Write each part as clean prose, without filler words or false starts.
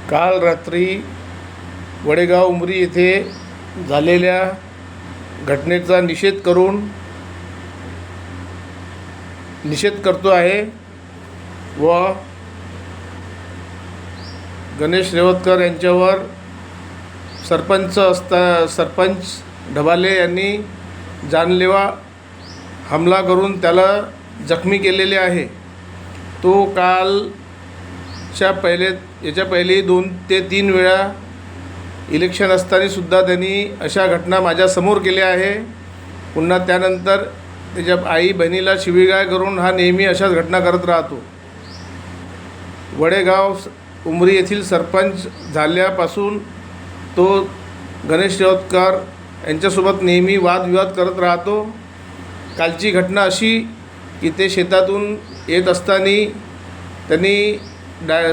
काल रात्री वडेगाव उमरी येथे झालेल्या घटनेचा निषेध करतो आहे व गणेश रेवतकर यांच्यावर सरपंच ढबाले यांनी जानलेवा हमला करून त्याला जखमी केलेले आहे। तो याच्या पहिले 2 ते 3 वेळा इलेक्शन असताना सुद्धा त्यांनी अशा घटना माझ्यासमोर केल्या आहे। पुन्हा त्यानंतर त्याच्या आई बहिणीला शिवीगाळ करून हा नेहमी अशाच घटना करत राहतो। वडेगाव उमरी येथील सरपंच झाल्यापासून तो गणेश रेवतकर यांच्यासोबत नेहमी वादविवाद करत राहतो। कालची घटना अशी की ते शेतातून येत असताना त्यांनी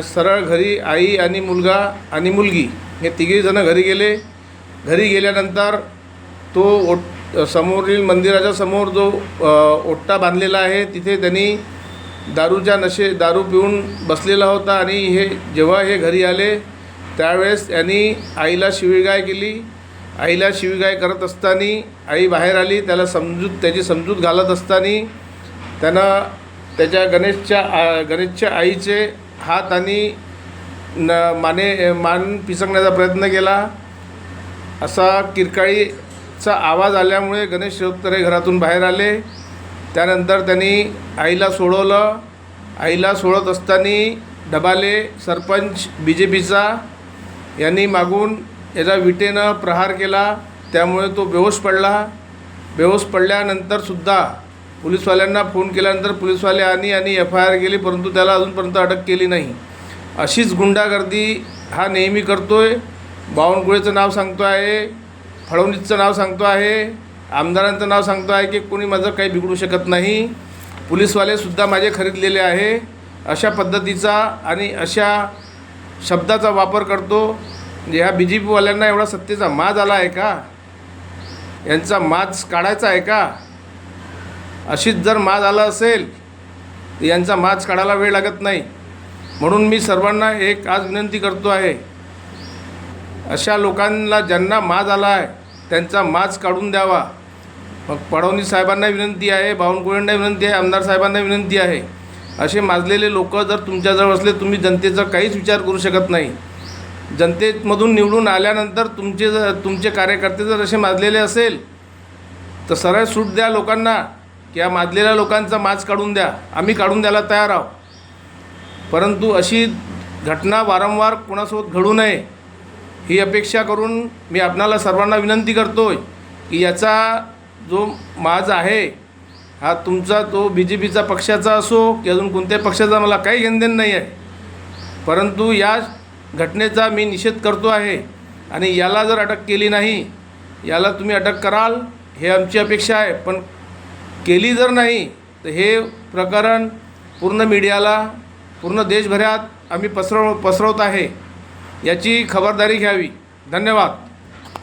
सरळ घरी आई आणि मुलगा आणि मुलगी हे तिघेजणं घरी गेले। घरी गेल्यानंतर तो समोरील मंदिराच्या समोर जो ओट्टा बांधलेला आहे तिथे त्यांनी दारू पिऊन बसलेला होता आणि जेव्हा हे घरी आले त्यावेळेस यांनी आईला शिवीगाळ केली। आईला शिवीगाळ करत असताना आई बाहेर आली, त्याची समजूत घालत असताना त्यानं त्याच्या गणेशच्या आईचे हात आणि मान पिसकण्याचा प्रयत्न केला। असा किरकाळीचा आवाज आल्यामुळे गणेश रेवतकर घरातून बाहेर आले। त्यानंतर त्यांनी आईला सोडवलं। आईला सोडत असताना ढबाले सरपंच BJPचा यांनी मागून याचा विटेनं प्रहार केला, त्यामुळे तो बेहोश पडला। बेहोश पडल्यानंतरसुद्धा पोलिसवाल्यांना फोन केल्यानंतर पोलिसवाले आणि FIR केली, परंतु त्याला अजूनपर्यंत अटक केली नाही। अशीच गुंडागर्दी हा नेहमी करतो आहे। बावनकुळेचं नाव सांगतो आहे, फडणवीसचं नाव सांगतो आहे, आमदारांचं नाव सांगतो आहे की कोणी माझं काही बिघडू शकत नाही। पोलिसवालेसुद्धा माझे खरीदलेले आहे। अशा पद्धतीचा आणि अशा शब्दाचा वापर करतो। ह्या BJPवाल्यांना एवढा सत्तेचा माज आला आहे का? यांचा माज काढायचा आहे का? अशीच जर माज आला असेल तर यांचा माज काढायला वेळ लागत नाही। म्हणून मी सर्वांना आज विनंती करतो आहे, अशा लोकांना ज्यांना माज आला आहे त्यांचा माज काढून द्यावा। मग फडणवीस साहेबांना विनंती आहे, बावनकुळेंना विनंती आहे, आमदार साहेबांना विनंती आहे, असे माजलेले लोक जर तुमच्याजवळ असले, तुम्ही जनतेचा काहीच विचार करू शकत नाही। जनतेमधून निवडून आल्यानंतर तुमचे कार्यकर्ते जर असे माजलेले असेल तर सरळ सूट द्या लोकांना की या माजलेल्या लोकांचा माज काढून द्या, आम्ही काढून द्यायला तयार आहोत। परंतु अशी घटना वारंवार कोणासोबत घडू नये ही अपेक्षा करून मी आपणाला सर्वांना विनंती करतो की याचा जो माज आहे हा तुमचा तो BJPचा पक्षाचा असो की अजून कोणत्याही पक्षाचा मला काही घेणदेण नाही आहे, परंतु या घटनेचा मी निषेध करतो आहे। आणि याला जर अटक केली नाही, याला तुम्ही अटक कराल हे आमची अपेक्षा आहे। पण केली जर नाही तर हे प्रकरण पूर्ण मीडियाला, पूर्ण देशभरात आम्ही पसरवत आहे, याची खबरदारी घ्यावी। धन्यवाद।